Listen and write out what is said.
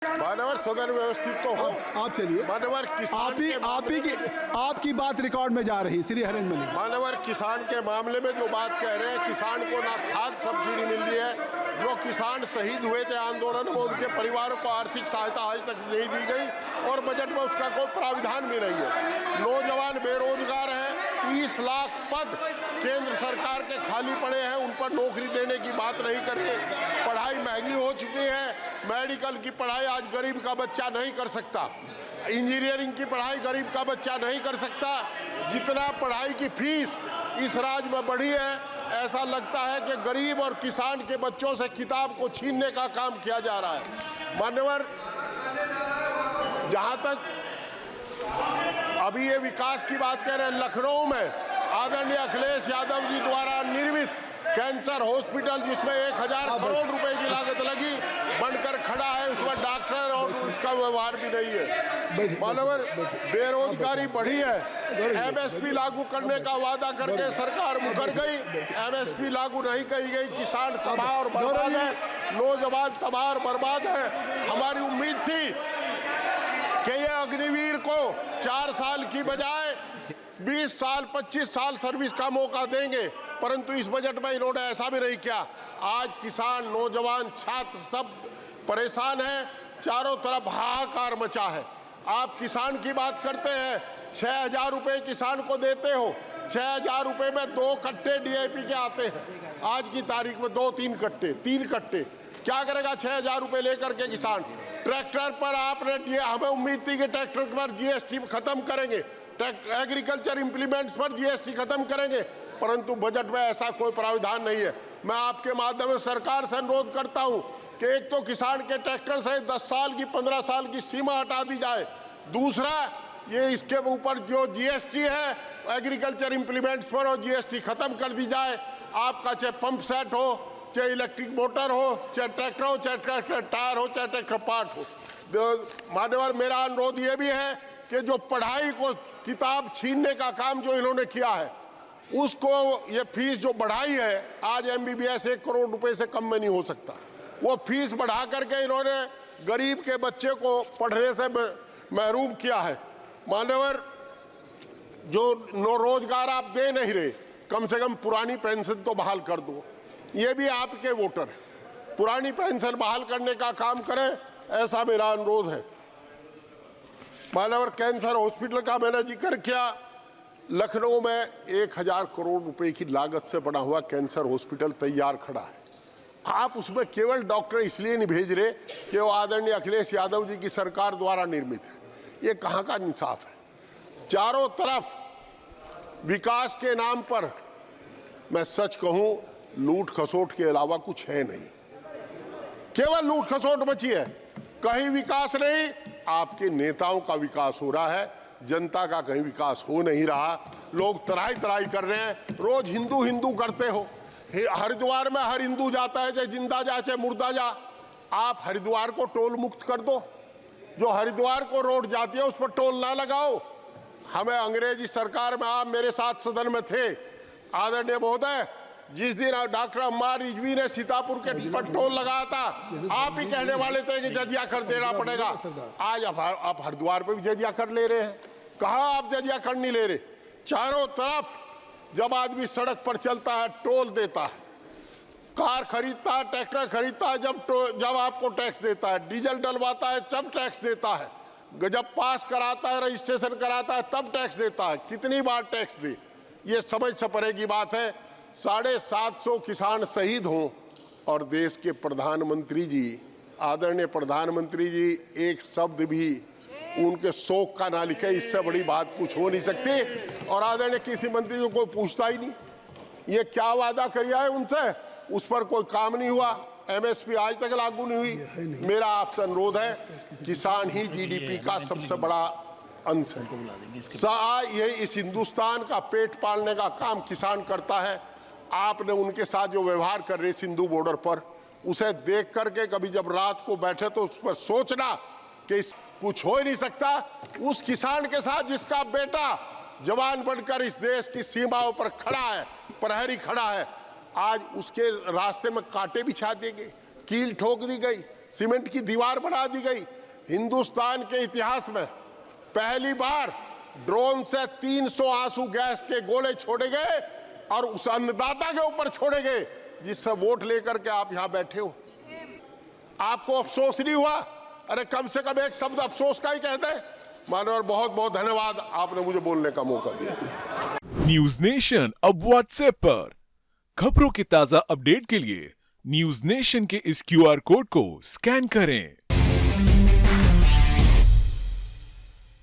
मानवर सदन व्यवस्थित तो हो। आप चलिए। मानवर आपकी बात रिकॉर्ड में जा रही श्री हरेंद्र मलिक। मानवर किसान के मामले में जो बात कह रहे हैं, किसान को ना खाद सब्सिडी मिल रही है, जो किसान शहीद हुए थे आंदोलन में उनके परिवारों को आर्थिक सहायता आज तक नहीं दी गई और बजट में उसका कोई प्राविधान भी नहीं है। नौजवान बेरोजगार हैं, 30 लाख पद केंद्र सरकार के खाली पड़े हैं, उन पर नौकरी देने की बात नहीं कर रहे। पढ़ाई महंगी हो चुकी है, मेडिकल की पढ़ाई आज गरीब का बच्चा नहीं कर सकता, इंजीनियरिंग की पढ़ाई गरीब का बच्चा नहीं कर सकता। जितना पढ़ाई की फीस इस राज्य में बढ़ी है, ऐसा लगता है कि गरीब और किसान के बच्चों से किताब को छीनने का काम किया जा रहा है। मान्यवर, जहां तक अभी ये विकास की बात कह रहे हैं, लखनऊ में आदरणीय अखिलेश यादव जी द्वारा निर्मित कैंसर हॉस्पिटल, जिसमें 1000 करोड़ रुपए की लागत लगी, बनकर खड़ा है, उसमें डॉक्टर और उसका व्यवहार भी नहीं है। मानवर, बेरोजगारी बढ़ी है, एमएसपी लागू करने का वादा करके सरकार मुकर गई, एमएसपी लागू नहीं की गई, किसान तबाह और बर्बाद है, नौजवान तबाह और बर्बाद है। हमारी उम्मीद थी कि ये अग्निवीर को 4 साल की बजाय 20 साल 25 साल सर्विस का मौका देंगे, परंतु इस बजट में इन्होंने ऐसा भी नहीं किया। आज किसान, नौजवान, छात्र सब परेशान हैं, चारों तरफ हाहाकार मचा है। आप किसान की बात करते हैं, 6000 रुपए किसान को देते हो, 6000 रुपए में 2 कट्टे डीएपी के आते हैं, आज की तारीख में 2-3 कट्टे, 3 कट्टे, क्या करेगा 6000 रुपए लेकर के किसान? ट्रैक्टर पर आपने, हमें उम्मीद थी कि ट्रैक्टर पर जीएसटी खत्म करेंगे, एग्रीकल्चर इंप्लीमेंट्स पर जीएसटी खत्म करेंगे, परंतु बजट में ऐसा कोई प्रावधान नहीं है। मैं आपके माध्यम से सरकार से अनुरोध करता हूं कि एक तो किसान के ट्रैक्टर से 10 साल की 15 साल की सीमा हटा दी जाए, दूसरा ये इसके ऊपर जो जीएसटी है एग्रीकल्चर इंप्लीमेंट्स पर और जीएसटी खत्म कर दी जाए। आपका चाहे पंप सेट हो, चाहे इलेक्ट्रिक मोटर हो, चाहे ट्रैक्टर हो, चाहे ट्रैक्टर टायर हो, चाहे ट्रैक्टर पार्ट हो। मान्यवर, मेरा अनुरोध ये भी है कि जो पढ़ाई को किताब छीनने का काम जो इन्होंने किया है, उसको, ये फीस जो बढ़ाई है, आज एमबीबीएस 1 करोड़ रुपए से कम में नहीं हो सकता, वो फीस बढ़ा करके इन्होंने गरीब के बच्चे को पढ़ने से महरूम किया है। मान्यवर, जो रोजगार आप दे नहीं रहे, कम से कम पुरानी पेंशन तो बहाल कर दो, ये भी आपके वोटर हैं, पुरानी पेंशन बहाल करने का काम करें, ऐसा मेरा अनुरोध है। मान्यवर, कैंसर हॉस्पिटल का मैंने जिक्र किया, लखनऊ में 1000 करोड़ रुपए की लागत से बना हुआ कैंसर हॉस्पिटल तैयार खड़ा है। आप उसमें केवल डॉक्टर इसलिए नहीं भेज रहे कि वो आदरणीय अखिलेश यादव जी की सरकार द्वारा निर्मित है, ये कहाँ का इंसाफ है? चारों तरफ विकास के नाम पर, मैं सच कहूं, लूट खसोट के अलावा कुछ है नहीं, केवल लूट खसोट मची है, कहीं विकास नहीं। आपके नेताओं का विकास हो रहा है, जनता का कहीं विकास हो नहीं रहा। लोग तराई तराई कर रहे हैं, रोज हिंदू हिंदू करते हो, हरिद्वार में हर हिंदू जाता है, चाहे जिंदा जा चाहे मुर्दा जा। आप हरिद्वार को टोल मुक्त कर दो, जो हरिद्वार को रोड जाती है उस पर टोल ना लगाओ। हमें अंग्रेजी सरकार में, आप मेरे साथ सदन में थे आदरणीय महोदय, जिस दिन डॉक्टर अम्मार रिजवी ने सीतापुर के पर टोल लगाया था, आप ही कहने वाले थे कि जजिया कर देना पड़ेगा। आज आप हरिद्वार पे भी जजिया कर ले रहे हैं, कहाँ आप जजिया कर नहीं ले रहे? चारों तरफ जब आदमी सड़क पर चलता है टोल देता है, कार खरीदता है, ट्रैक्टर खरीदता है, जब आपको टैक्स देता है, डीजल डलवाता है जब टैक्स देता है, जब पास कराता है, रजिस्ट्रेशन कराता है तब टैक्स देता है। कितनी बार टैक्स दे, ये समझ से परे की बात है। 750 किसान शहीद हों और देश के प्रधानमंत्री जी, आदरणीय प्रधानमंत्री जी, एक शब्द भी उनके शोक का ना लिखे, इससे बड़ी बात कुछ हो नहीं सकती। और आदरणीय किसी मंत्री को कोई पूछता ही नहीं, ये क्या वादा किया है उनसे, उस पर कोई काम नहीं हुआ, एमएसपी आज तक लागू नहीं हुई। मेरा आपसे अनुरोध है, किसान ही जीडीपी का सबसे बड़ा अंश है, ये इस हिंदुस्तान का पेट पालने का काम किसान करता है। आपने उनके साथ जो व्यवहार कर रहे सिंधु बॉर्डर पर, उसे देख करके कभी जब रात को बैठे तो उस पर सोचना कि कुछ हो ही नहीं सकता। उस किसान के साथ जिसका बेटा जवान बनकर इस देश की सीमाओं पर खड़ा है, प्रहरी खड़ा है, आज उसके रास्ते में कांटे बिछा दिए गए, कील ठोक दी गई, सीमेंट की दीवार बना दी गई। हिंदुस्तान के इतिहास में पहली बार ड्रोन से 300 आंसू गैस के गोले छोड़े गए और उस अन्नदाता के ऊपर छोड़े गए जिससे वोट लेकर के आप यहां बैठे हो। आपको अफसोस नहीं हुआ? अरे कम से कम एक शब्द अफसोस का ही कह दे। मानवर, बहुत बहुत धन्यवाद, आपने मुझे बोलने का मौका दिया। न्यूज नेशन अब व्हाट्सएप पर खबरों के ताजा अपडेट के लिए न्यूज नेशन के इस QR कोड को स्कैन करें